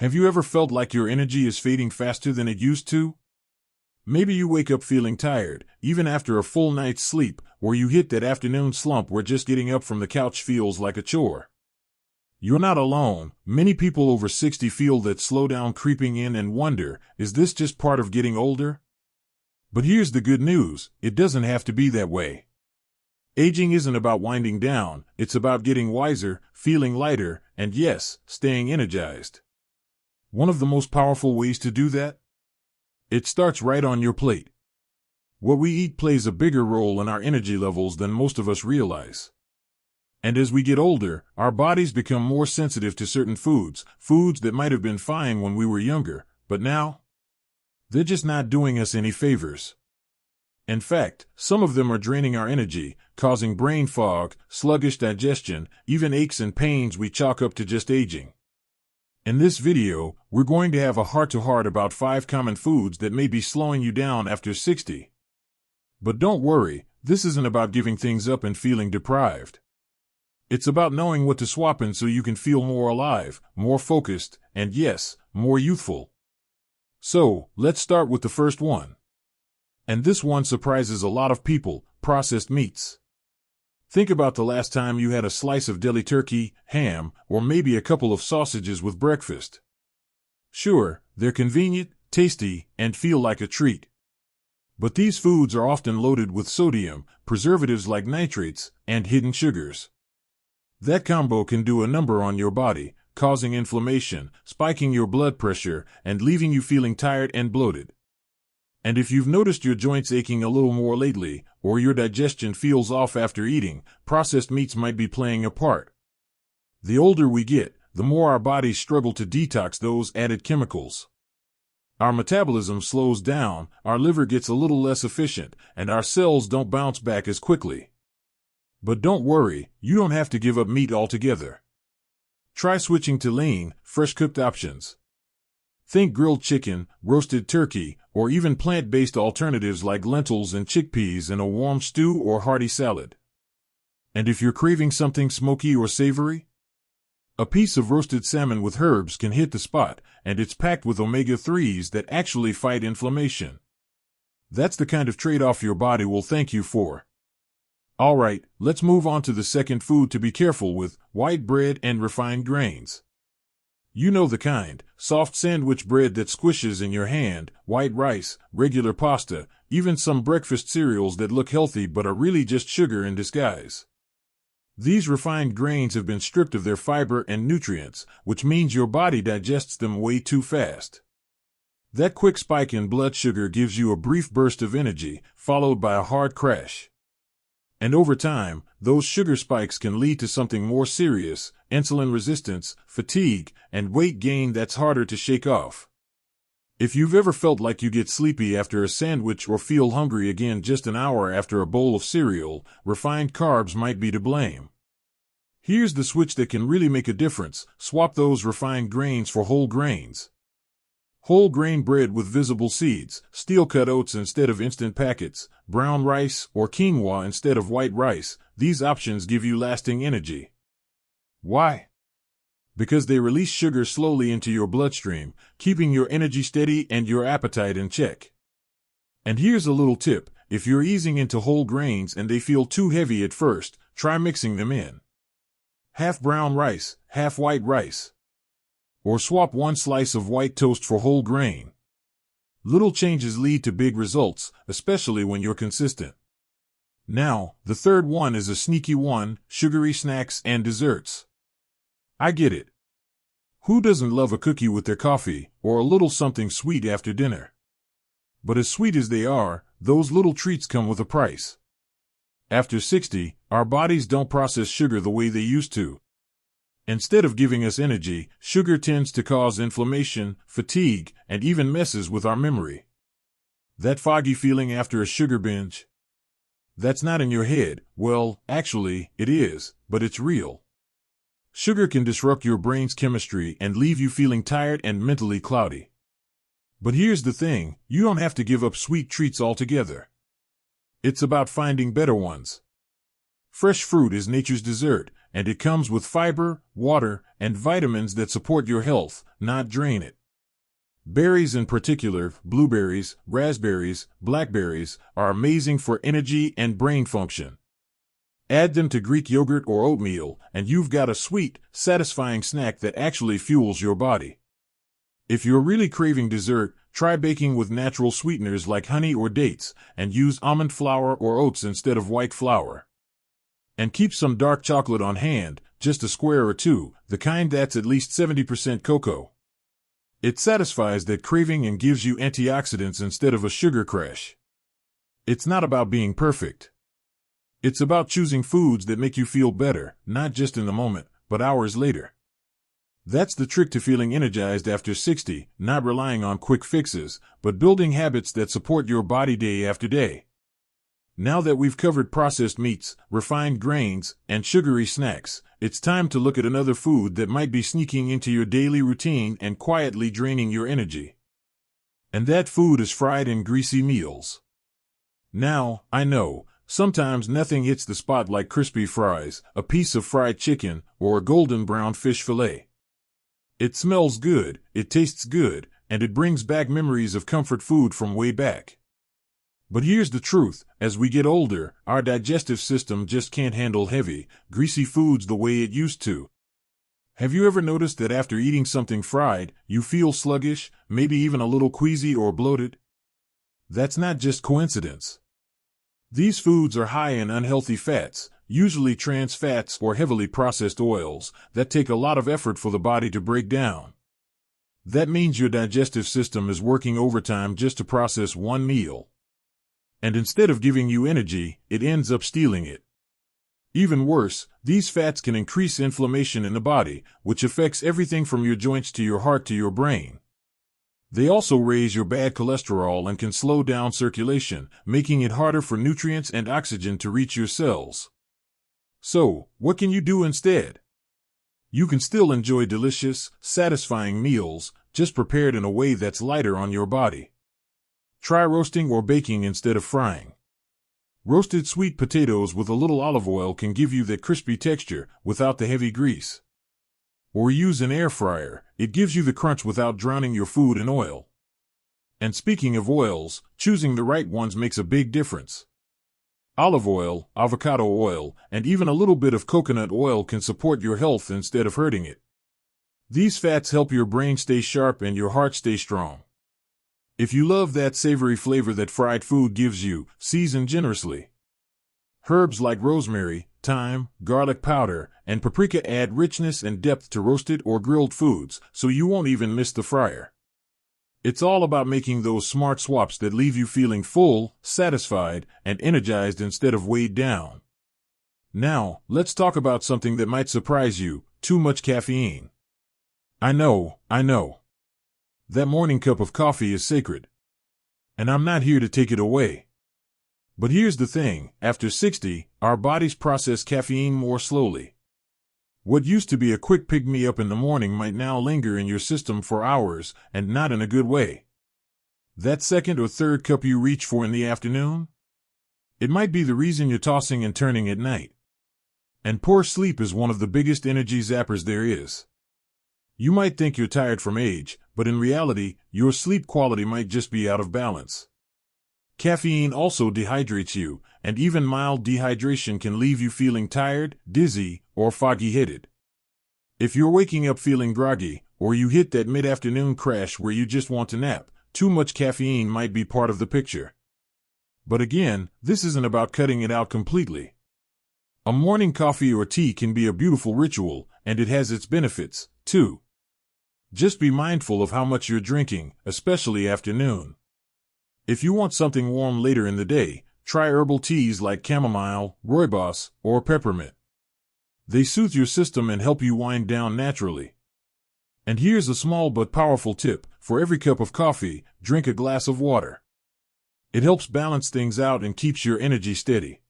Have you ever felt like your energy is fading faster than it used to? Maybe you wake up feeling tired, even after a full night's sleep, or you hit that afternoon slump where just getting up from the couch feels like a chore. You're not alone. Many people over 60 feel that slowdown creeping in and wonder, is this just part of getting older? But here's the good news, it doesn't have to be that way. Aging isn't about winding down, it's about getting wiser, feeling lighter, and yes, staying energized. One of the most powerful ways to do that? It starts right on your plate. What we eat plays a bigger role in our energy levels than most of us realize. And as we get older, our bodies become more sensitive to certain foods that might have been fine when we were younger, but now, they're just not doing us any favors. In fact, some of them are draining our energy, causing brain fog, sluggish digestion, even aches and pains we chalk up to just aging. In this video, we're going to have a heart-to-heart about 5 common foods that may be slowing you down after 60. But don't worry, this isn't about giving things up and feeling deprived. It's about knowing what to swap in so you can feel more alive, more focused, and yes, more youthful. So, let's start with the first one. And this one surprises a lot of people: processed meats. Think about the last time you had a slice of deli turkey, ham, or maybe a couple of sausages with breakfast. Sure, they're convenient, tasty, and feel like a treat. But these foods are often loaded with sodium, preservatives like nitrates, and hidden sugars. That combo can do a number on your body, causing inflammation, spiking your blood pressure, and leaving you feeling tired and bloated. And if you've noticed your joints aching a little more lately, or your digestion feels off after eating, processed meats might be playing a part. The older we get, the more our bodies struggle to detox those added chemicals. Our metabolism slows down, our liver gets a little less efficient, and our cells don't bounce back as quickly. But don't worry, you don't have to give up meat altogether. Try switching to lean, fresh-cooked options. Think grilled chicken, roasted turkey, or even plant-based alternatives like lentils and chickpeas in a warm stew or hearty salad. And if you're craving something smoky or savory, a piece of roasted salmon with herbs can hit the spot, and it's packed with omega-3s that actually fight inflammation. That's the kind of trade-off your body will thank you for. Alright, let's move on to the second food to be careful with: white bread and refined grains. You know the kind: soft sandwich bread that squishes in your hand, white rice, regular pasta, even some breakfast cereals that look healthy but are really just sugar in disguise. These refined grains have been stripped of their fiber and nutrients, which means your body digests them way too fast. That quick spike in blood sugar gives you a brief burst of energy, followed by a hard crash. And over time, those sugar spikes can lead to something more serious: insulin resistance, fatigue, and weight gain that's harder to shake off. If you've ever felt like you get sleepy after a sandwich or feel hungry again just an hour after a bowl of cereal, refined carbs might be to blame. Here's the switch that can really make a difference: swap those refined grains for whole grains. Whole grain bread with visible seeds, steel-cut oats instead of instant packets, brown rice or quinoa instead of white rice. These options give you lasting energy. Why? Because they release sugar slowly into your bloodstream, keeping your energy steady and your appetite in check. And here's a little tip: if you're easing into whole grains and they feel too heavy at first, try mixing them in. Half brown rice, half white rice. Or swap one slice of white toast for whole grain. Little changes lead to big results, especially when you're consistent. Now, the third one is a sneaky one: sugary snacks and desserts. I get it. Who doesn't love a cookie with their coffee, or a little something sweet after dinner? But as sweet as they are, those little treats come with a price. After 60, our bodies don't process sugar the way they used to. Instead of giving us energy, sugar tends to cause inflammation, fatigue, and even messes with our memory. That foggy feeling after a sugar binge? That's not in your head. Well, actually, it is, but it's real. Sugar can disrupt your brain's chemistry and leave you feeling tired and mentally cloudy. But here's the thing: you don't have to give up sweet treats altogether. It's about finding better ones. Fresh fruit is nature's dessert, and it comes with fiber, water, and vitamins that support your health, not drain it. Berries in particular, blueberries, raspberries, blackberries, are amazing for energy and brain function. Add them to Greek yogurt or oatmeal, and you've got a sweet, satisfying snack that actually fuels your body. If you're really craving dessert, try baking with natural sweeteners like honey or dates, and use almond flour or oats instead of white flour. And keep some dark chocolate on hand, just a square or two, the kind that's at least 70% cocoa. It satisfies that craving and gives you antioxidants instead of a sugar crash. It's not about being perfect. It's about choosing foods that make you feel better, not just in the moment, but hours later. That's the trick to feeling energized after 60, not relying on quick fixes, but building habits that support your body day after day. Now that we've covered processed meats, refined grains, and sugary snacks, it's time to look at another food that might be sneaking into your daily routine and quietly draining your energy. And that food is fried and greasy meals. Now, I know, sometimes nothing hits the spot like crispy fries, a piece of fried chicken, or a golden brown fish fillet. It smells good, it tastes good, and it brings back memories of comfort food from way back. But here's the truth, as we get older, our digestive system just can't handle heavy, greasy foods the way it used to. Have you ever noticed that after eating something fried, you feel sluggish, maybe even a little queasy or bloated? That's not just coincidence. These foods are high in unhealthy fats, usually trans fats or heavily processed oils, that take a lot of effort for the body to break down. That means your digestive system is working overtime just to process one meal. And instead of giving you energy, it ends up stealing it. Even worse, these fats can increase inflammation in the body, which affects everything from your joints to your heart to your brain. They also raise your bad cholesterol and can slow down circulation, making it harder for nutrients and oxygen to reach your cells. So, what can you do instead? You can still enjoy delicious, satisfying meals, just prepared in a way that's lighter on your body. Try roasting or baking instead of frying. Roasted sweet potatoes with a little olive oil can give you that crispy texture without the heavy grease. Or use an air fryer, it gives you the crunch without drowning your food in oil. And speaking of oils, choosing the right ones makes a big difference. Olive oil, avocado oil, and even a little bit of coconut oil can support your health instead of hurting it. These fats help your brain stay sharp and your heart stay strong. If you love that savory flavor that fried food gives you, season generously. Herbs like rosemary, thyme, garlic powder, and paprika add richness and depth to roasted or grilled foods, so you won't even miss the fryer. It's all about making those smart swaps that leave you feeling full, satisfied, and energized instead of weighed down. Now, let's talk about something that might surprise you: too much caffeine. I know. That morning cup of coffee is sacred. And I'm not here to take it away. But here's the thing, after 60, our bodies process caffeine more slowly. What used to be a quick pick-me-up in the morning might now linger in your system for hours, and not in a good way. That second or third cup you reach for in the afternoon? It might be the reason you're tossing and turning at night. And poor sleep is one of the biggest energy zappers there is. You might think you're tired from age, but in reality, your sleep quality might just be out of balance. Caffeine also dehydrates you, and even mild dehydration can leave you feeling tired, dizzy, or foggy-headed. If you're waking up feeling groggy, or you hit that mid-afternoon crash where you just want to nap, too much caffeine might be part of the picture. But again, this isn't about cutting it out completely. A morning coffee or tea can be a beautiful ritual, and it has its benefits, too. Just be mindful of how much you're drinking, especially after noon. If you want something warm later in the day, try herbal teas like chamomile, rooibos, or peppermint. They soothe your system and help you wind down naturally. And here's a small but powerful tip: for every cup of coffee, drink a glass of water. It helps balance things out and keeps your energy steady.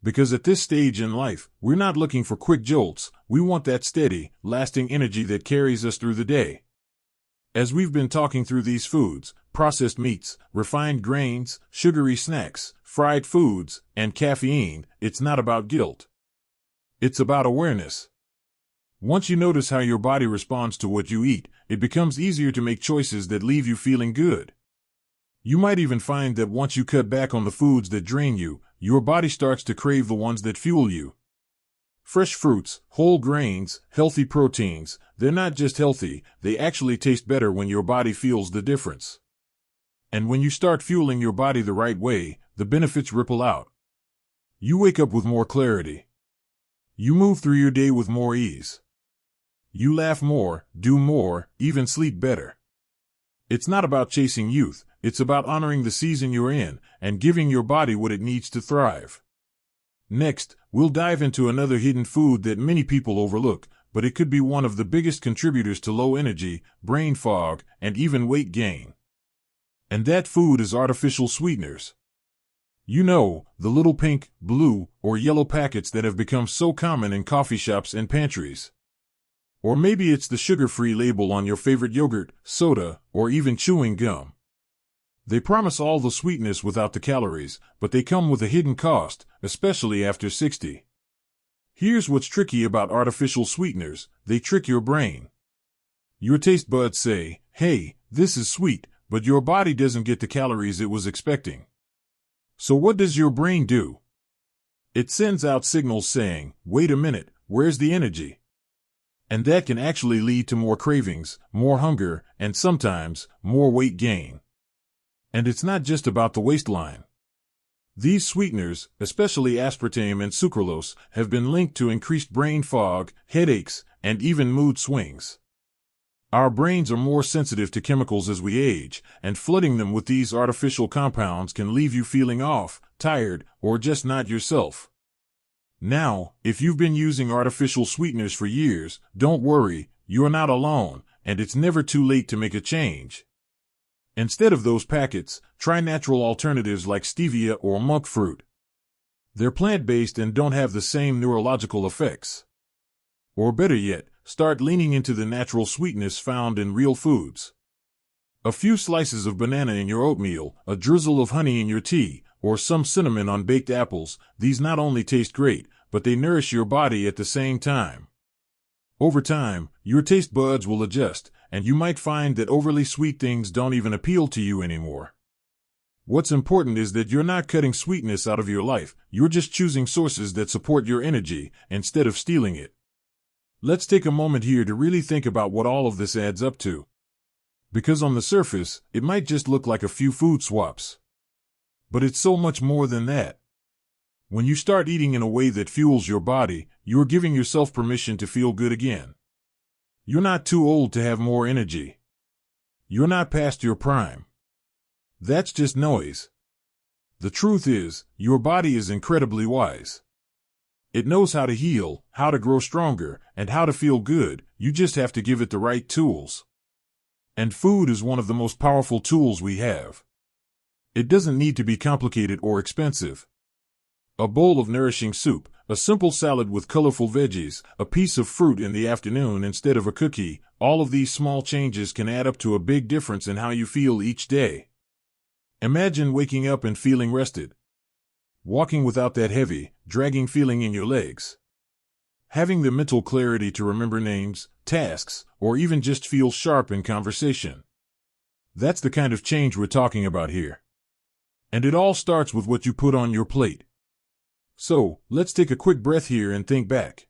Because at this stage in life, we're not looking for quick jolts, we want that steady, lasting energy that carries us through the day. As we've been talking through these foods, processed meats, refined grains, sugary snacks, fried foods, and caffeine, it's not about guilt. It's about awareness. Once you notice how your body responds to what you eat, it becomes easier to make choices that leave you feeling good. You might even find that once you cut back on the foods that drain you, your body starts to crave the ones that fuel you. Fresh fruits, whole grains, healthy proteins, they're not just healthy, they actually taste better when your body feels the difference. And when you start fueling your body the right way, the benefits ripple out. You wake up with more clarity. You move through your day with more ease. You laugh more, do more, even sleep better. It's not about chasing youth, it's about honoring the season you're in and giving your body what it needs to thrive. Next, we'll dive into another hidden food that many people overlook, but it could be one of the biggest contributors to low energy, brain fog, and even weight gain. And that food is artificial sweeteners. You know, the little pink, blue, or yellow packets that have become so common in coffee shops and pantries. Or maybe it's the sugar-free label on your favorite yogurt, soda, or even chewing gum. They promise all the sweetness without the calories, but they come with a hidden cost, especially after 60. Here's what's tricky about artificial sweeteners: they trick your brain. Your taste buds say, "Hey, this is sweet," but your body doesn't get the calories it was expecting. So what does your brain do? It sends out signals saying, "Wait a minute, where's the energy?" And that can actually lead to more cravings, more hunger, and sometimes more weight gain. And it's not just about the waistline. These sweeteners, especially aspartame and sucralose, have been linked to increased brain fog, headaches, and even mood swings. Our brains are more sensitive to chemicals as we age, and flooding them with these artificial compounds can leave you feeling off, tired, or just not yourself. Now, if you've been using artificial sweeteners for years, don't worry, you're not alone, and it's never too late to make a change. Instead of those packets, try natural alternatives like stevia or monk fruit. They're plant-based and don't have the same neurological effects. Or better yet, start leaning into the natural sweetness found in real foods. A few slices of banana in your oatmeal, a drizzle of honey in your tea, or some cinnamon on baked apples, these not only taste great, but they nourish your body at the same time. Over time, your taste buds will adjust, and you might find that overly sweet things don't even appeal to you anymore. What's important is that you're not cutting sweetness out of your life, you're just choosing sources that support your energy, instead of stealing it. Let's take a moment here to really think about what all of this adds up to. Because on the surface, it might just look like a few food swaps. But it's so much more than that. When you start eating in a way that fuels your body, you're giving yourself permission to feel good again. You're not too old to have more energy. You're not past your prime. That's just noise. The truth is, your body is incredibly wise. It knows how to heal, how to grow stronger, and how to feel good. You just have to give it the right tools. And food is one of the most powerful tools we have. It doesn't need to be complicated or expensive. A bowl of nourishing soup, a simple salad with colorful veggies, a piece of fruit in the afternoon instead of a cookie, all of these small changes can add up to a big difference in how you feel each day. Imagine waking up and feeling rested. Walking without that heavy, dragging feeling in your legs. Having the mental clarity to remember names, tasks, or even just feel sharp in conversation. That's the kind of change we're talking about here. And it all starts with what you put on your plate. So, let's take a quick breath here and think back.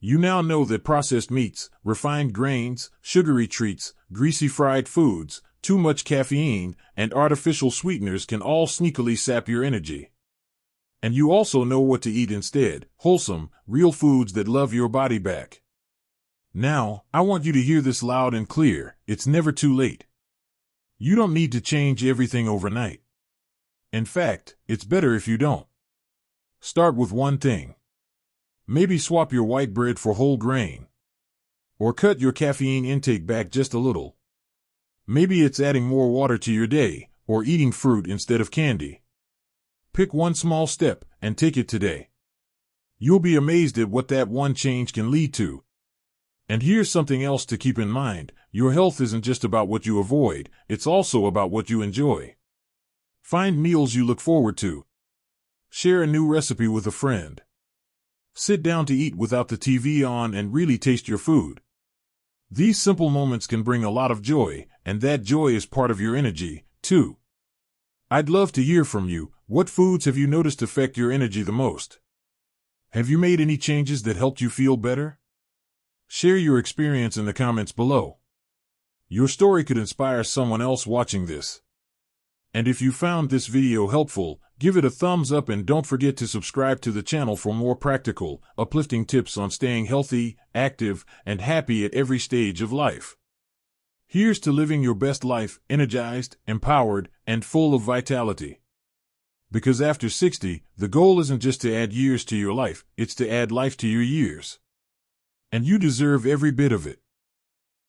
You now know that processed meats, refined grains, sugary treats, greasy fried foods, too much caffeine, and artificial sweeteners can all sneakily sap your energy. And you also know what to eat instead: wholesome, real foods that love your body back. Now, I want you to hear this loud and clear: it's never too late. You don't need to change everything overnight. In fact, it's better if you don't. Start with one thing. Maybe swap your white bread for whole grain. Or cut your caffeine intake back just a little. Maybe it's adding more water to your day, or eating fruit instead of candy. Pick one small step, and take it today. You'll be amazed at what that one change can lead to. And here's something else to keep in mind: your health isn't just about what you avoid, it's also about what you enjoy. Find meals you look forward to. Share a new recipe with a friend. Sit down to eat without the TV on and really taste your food. These simple moments can bring a lot of joy, and that joy is part of your energy, too. I'd love to hear from you. What foods have you noticed affect your energy the most? Have you made any changes that helped you feel better? Share your experience in the comments below. Your story could inspire someone else watching this. And if you found this video helpful, give it a thumbs up and don't forget to subscribe to the channel for more practical, uplifting tips on staying healthy, active, and happy at every stage of life. Here's to living your best life, energized, empowered, and full of vitality. Because after 60, the goal isn't just to add years to your life, it's to add life to your years. And you deserve every bit of it.